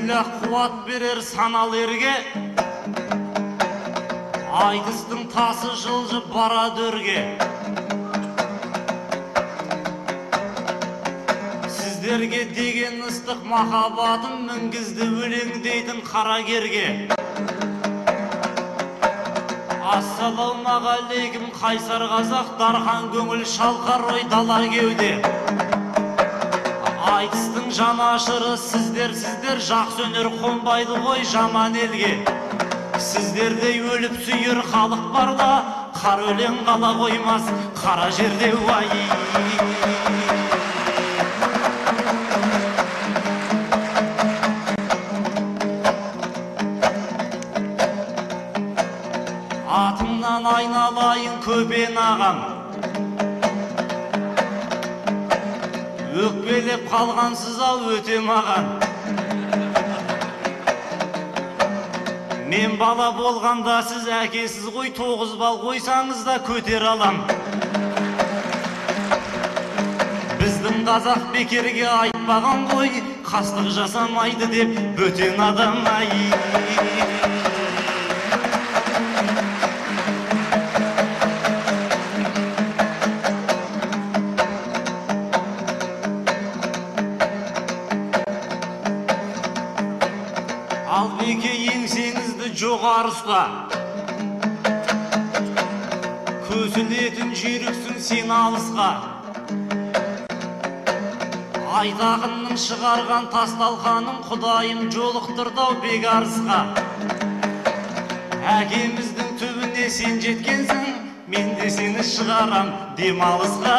Силах қуат берер санал ерге, айтыстың тасы жылжып барады өрге. Сіздерге деген ыстық махаббатым мінгізді өлең дейтін қара керге. Ассалаумағалейкум қайсар қазақ, дархан көңіл шалқар ой дала кеуде. Айтыстың жанашыры сіздер, жақсы өнер қонбайды ғой жаман елге. Сіздердей өліп сүйір халық барда, қар өлең қала қоймас қара жерде уай. Атымнан айналайын көпен ағам, өкпелеп қалғансыз ау өте маған. Мен бала болғанда сіз әкесіз ғой, 9 бал қойсаңыз да көтер алам. Біздің қазақ бекерге айтпаған ғой, қастық жасамайды деп бөтен адам ай. Ал беке еңсеңізді жоғары ұста, көсілетін жүйріксің сен алысқа. Айтақынның шығарған тасталқаным құдайым жолықтырдау бекарысқа. Әкеміздің түбіне сен жеткенсің, мен де сені шығарам демалысқа.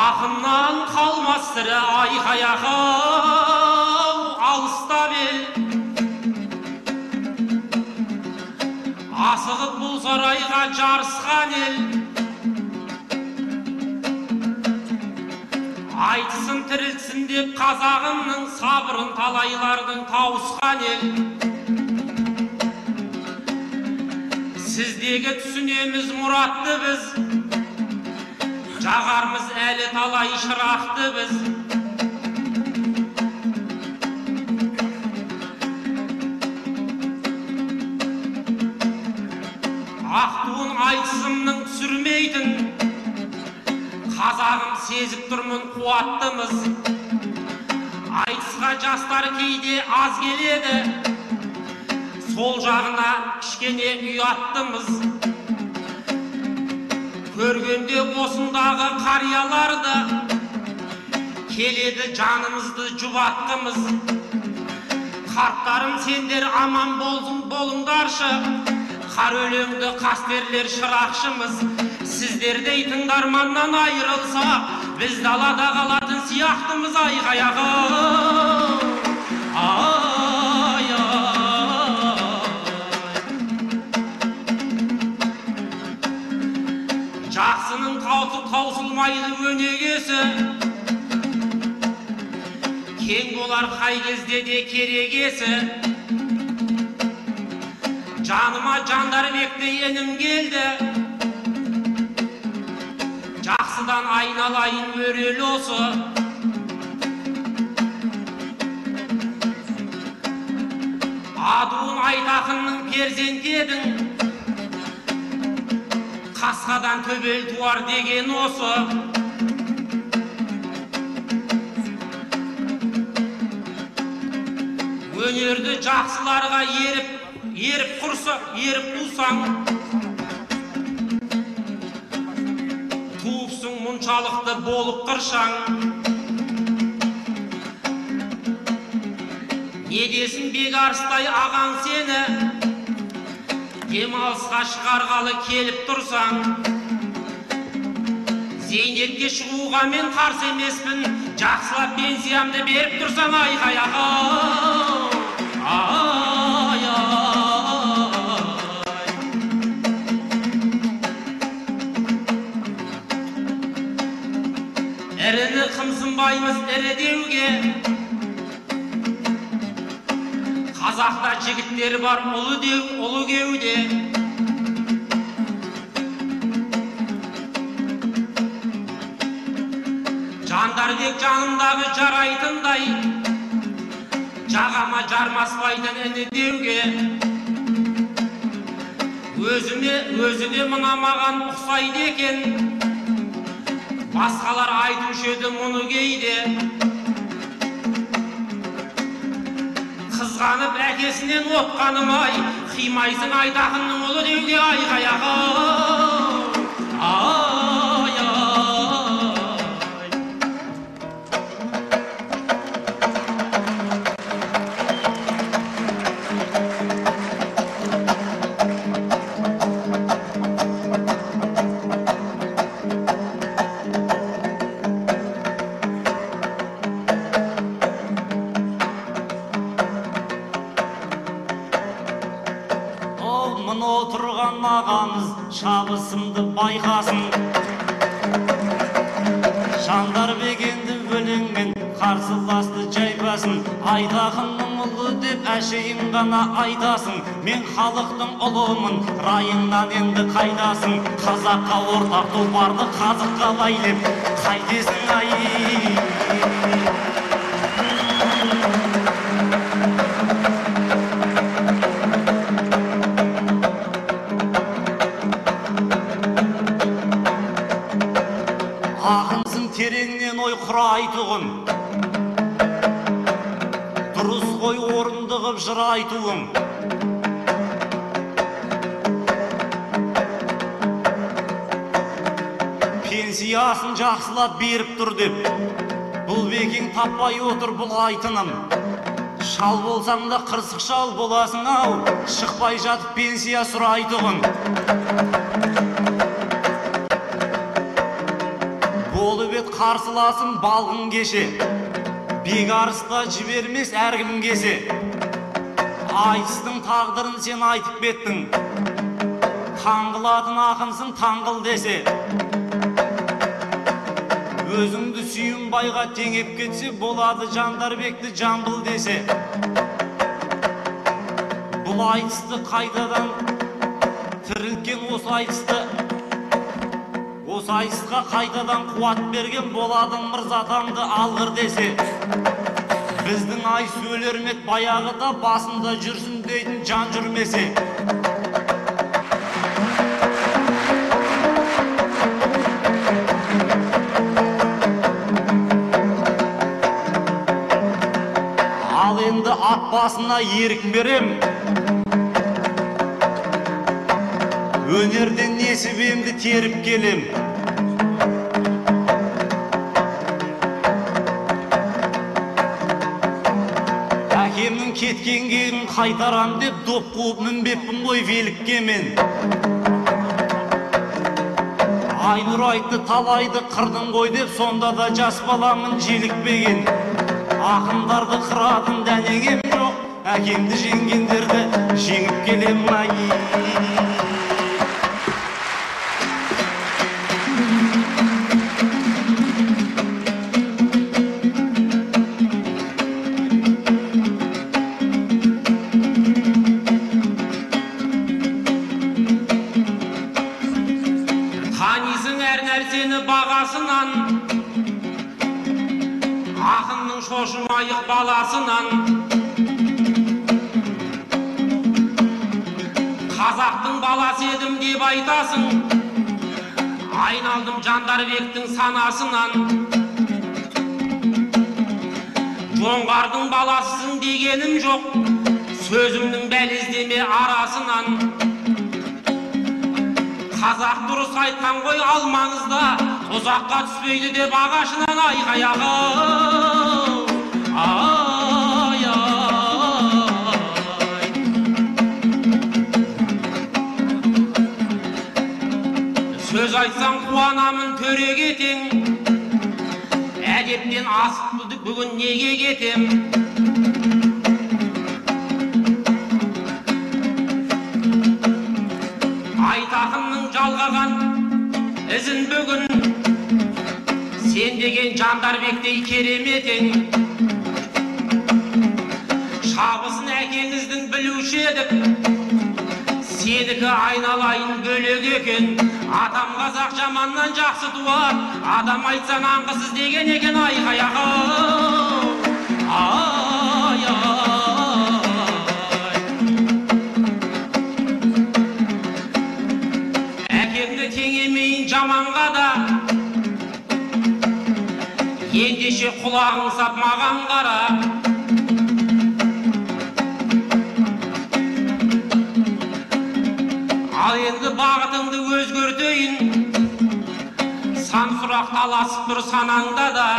Ақыннан қалмас сірі айқай-ақау алыста бел. Асығып бұл сарайға жарысқан ел. Айтысын тірілсін деп қазағымның сабырын талайлардың тауысқан ел. Сіздегі түсінеміз мұратты біз, жағармыз әлі талай шырақты біз. Ақтуын айтысымның түсірмейтін, қазағым сезіп тұрмын қуаттымыз. Айтысқа жастар кейде аз келеді, сол жағына кішкене ұяттымыз. Көргенде осындағы қарияларды, келеді жанымызды жұбатқымыз. Қарттарым сендер аман болыңдаршы, қар өлеңді қастерлер шырақшымыз. Сіздердей тыңдарманнан айырылса, біз далада қалатын сияқтымыз айғай-ағау. Жақсының таусылмайды өнегесі, кең болар қай кезде де керегесі. Жаныма Жандарбектей енім келді, жақсыдан айналайын өрел осы. Адуын Айтақынның перзенті едің, қасқадан төбел туар деген осы. Өнерді жақсыларға еріп қусаң, туыпсың мұншалықты болып қыршаң. Не десін бекарыстай ағаң сені, демалысқа шығарғалы келіп тұрсаң. Зейнетке шығуға мен қарсы емеспін, жақсылап пенсиямды беріп тұрсаң айғай-ағау. іріні қымсынбаймыз ірі деуге. Қазақта жігіттер бар ұлы деу, ұлы кеуде. Жандарбек жанымдағы жарайтындай, жағама жармаспайтын іні деуге. Өзіне мына маған ұқсайды екен, басқалар айтушы еді мұны кейде. Қызғанып әкесінен отқаным-ай, қимайсың Айтақынның ұлы деуге айғаяғы. Отырған ағамыз шабысымды байқасын, Жандарбек енді өлеңмен қарсыласты жайпасын. Айтақынның ұлы деп әшейін ғана айтасың, мен халықтың ұлымын, райыңнан енді қайдасың. Қазаққа ортақ тұлпарды қазыққа байлеп қайтесің ай. Ақынсың тереңнен ой құрайтуғын, дұрыс қой орынды қып жыр айтуың. Пенсиясын жақсылап беріп тұр деп, бұл бекең таппай отыр бұл айтыным. Шал болсаң да қырсық шал боласың ау, шықпай жатып пенсия сұрайтуғын. Болып ет қарсыласым балғын кеше, бекарыста жібермес әркім кесе. Айтыстың тағдырын сен айтып беттің, таңғылатын ақынсың таңғыл десе. Өзіңді сүйін байға теңеп кетсе, болады Жандарбекті жамбыл десе. Бұл айтысты қайдадан тірілткен осы айтысқа қайтадан қуат берген болады Мырзатанды алғыр десе. Біздің ай сөйлермет баяғыда басында жүрсін дейтін жан жүрмесе. Ал енді ат басына ерік берем, өнерден несібемді теріп келем. Әкемнің кеткен кегін қайтарам деп доп қуып мінбеппін ғой велікке мен. Айнұр айтты талайды қырдың ғой деп, сонда да жас баламын желікпеген. Ақындарды қыратын дәнегем жоқ, әкемді жеңгендерді жеңіп келем ай. Бағасынан, ақынның шошымайық баласынан. Қазақтың баласы едім деп айтасың, айналдым Жандарбектің санасынан. Жоңғардың баласысың дегенім жоқ, сөзімнің бәлездеме арасынан. Қазақ дұрыс айтқан ғой алмаңызда, ұзаққа түспейді деп ағашынан айғаяғы. Сөз айтсам қуанамын төре кетең, әдептен асып бүгін неге кетем. Айтақынның жалғаған ізін бүгін Sen деген Жандарбектей кереметең. Шабысын әкеңіздің білуші едік. Сенікі айналайын бөлек екен. Адам қазақ жаманнан жақсы туар. Адам айтсан аңғысыз деген екен айғаяғы. Ай, әкеңді теңемейін жаманға да. Ендеше құлағың сап маған қара. Ал енді бағытыңды өзгертейін. Сан сұрақ таласып тұр санаңда да.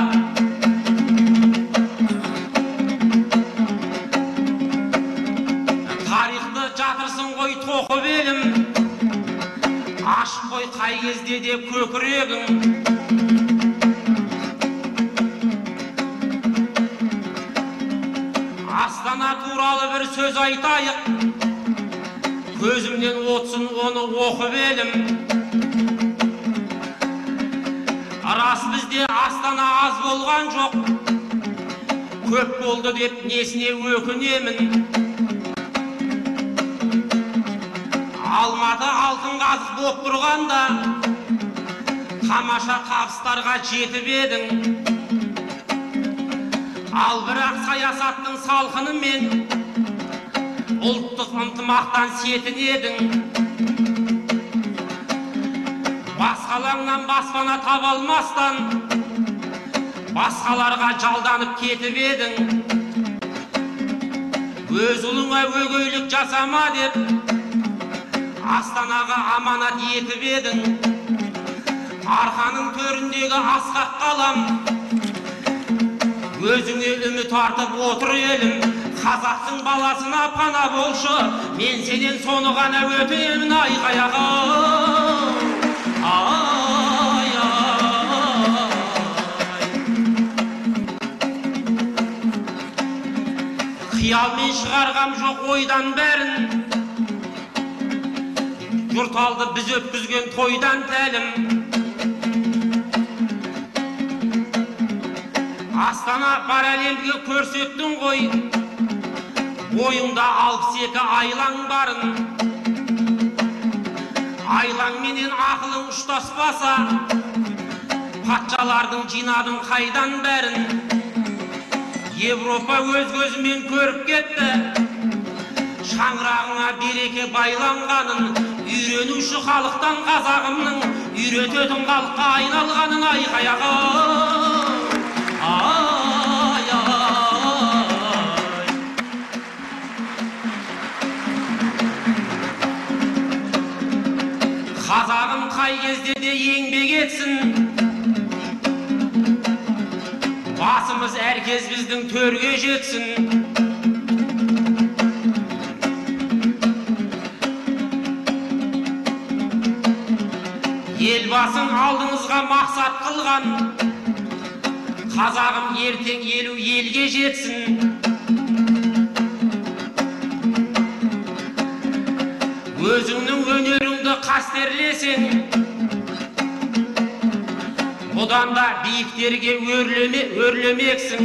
Тарихты жатырсың ғой тоқып елім. Ашық қой қай кезде де көкірегің. Астана туралы бір сөз айтайық. Көзімнен отсын оны оқып елім. Рас бізде Астана аз болған жоқ. Көп болды деп несіне өкінемін. Алматы алтын қазық боп тұрғанда тамаша табыстарға жетіп едің. Ал бірақ саясаттың салқынымен ұлттық ынтымақтан сетін едің. Басқаларыңнан баспана таба алмастан басқаларға жалданып кетіп едің. Өз ұлыңа өгейлік жасама деп Астанаға аманат етіп едің. Арқаның төріндегі асқақ қалам өзіңе үміт артып отыр елім. Қазақтың баласына пана болшы, мен сенен соны ғана өтемін айғаяғы. Ай, қиялмен шығарғам жоқ ойдан бәрін. Жұрт алды біз өткізген тойдан тәлім. Астана бар әлемге көрсеттің ғой. Бойыңда 62 айлаң барын. Айлаң менен ақылың ұштаспаса, патшалардың жинадың қайдан бәрін. Европа өз көзімен көріп кетті. Шаңырағыңа береке байланғанын, үйренуші халықтан қазағымның, үйрететін халыққа айналғанын айғаяғы. Ай, қазағым қай кезде де еңбек етсін. Басымыз әркез біздің төрге жетсін. Елбасың алдыңызға мақсат қылған. Қазағым ертең елу елге жетсін. Өзіңнің өнеріңді қастерлесең, бұдан да биіктерге өрлемексің.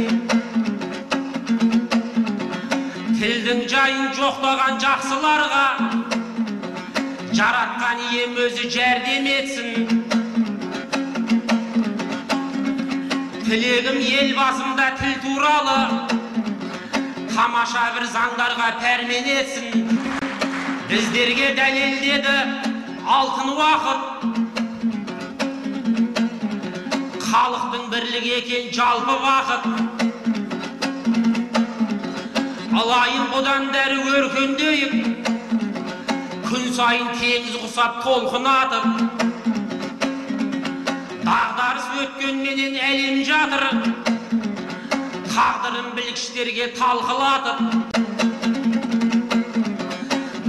Тілдің жайын жоқтаған жақсыларға жаратқан ием өзі жәрдем етсін. Тілегім елбасымда тіл туралы тамаша бір заңдарға пәрмен етсін. Біздерге дәлелдеді алтын уақыт, халықтың бірлігі екен жалпы бақыт. Алайын бұдан дәрі өркендейік, күн сайын теңіз құсап толқын атып. Дағдарыс өткенменен әлем жатыр, тағдырын білгіштерге талқылатып.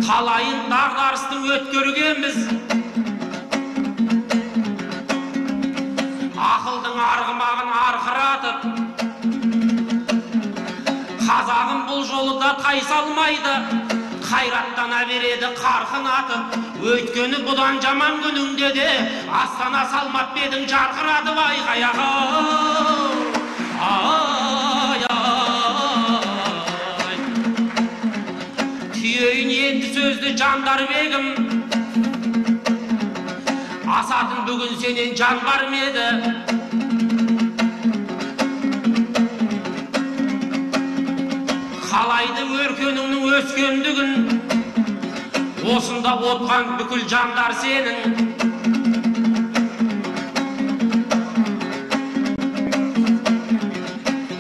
Талайын дағдарыстың өткергенбіз, ақылдың арғымағын арқыратып. Қазағым бұл жолы да тайсалмайды, қайраттана береді қарқын атып. Өйткені бұдан жаман күніңде де астана салмап бедің жарқырады вай қаяға. Ай, ай. Түйейін енді сөзді жандар бегім. Асатын бүгін сенен жан бар меді. Қалайды өркеніңнің өскендігін. Осында отқан бүкіл жандар сенің.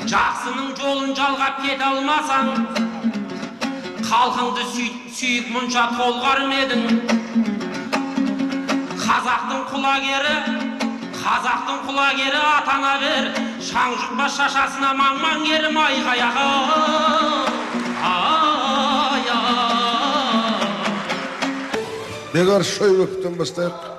Жақсының жолын жалғап кете алмасаң, халқыңды сүйіп мұнша толғар медің. Қазақтың құлагері атана бер, шаң жұқпа шашасына маң-маң ерім айғаяға. Begar şoy vakitten başlayıp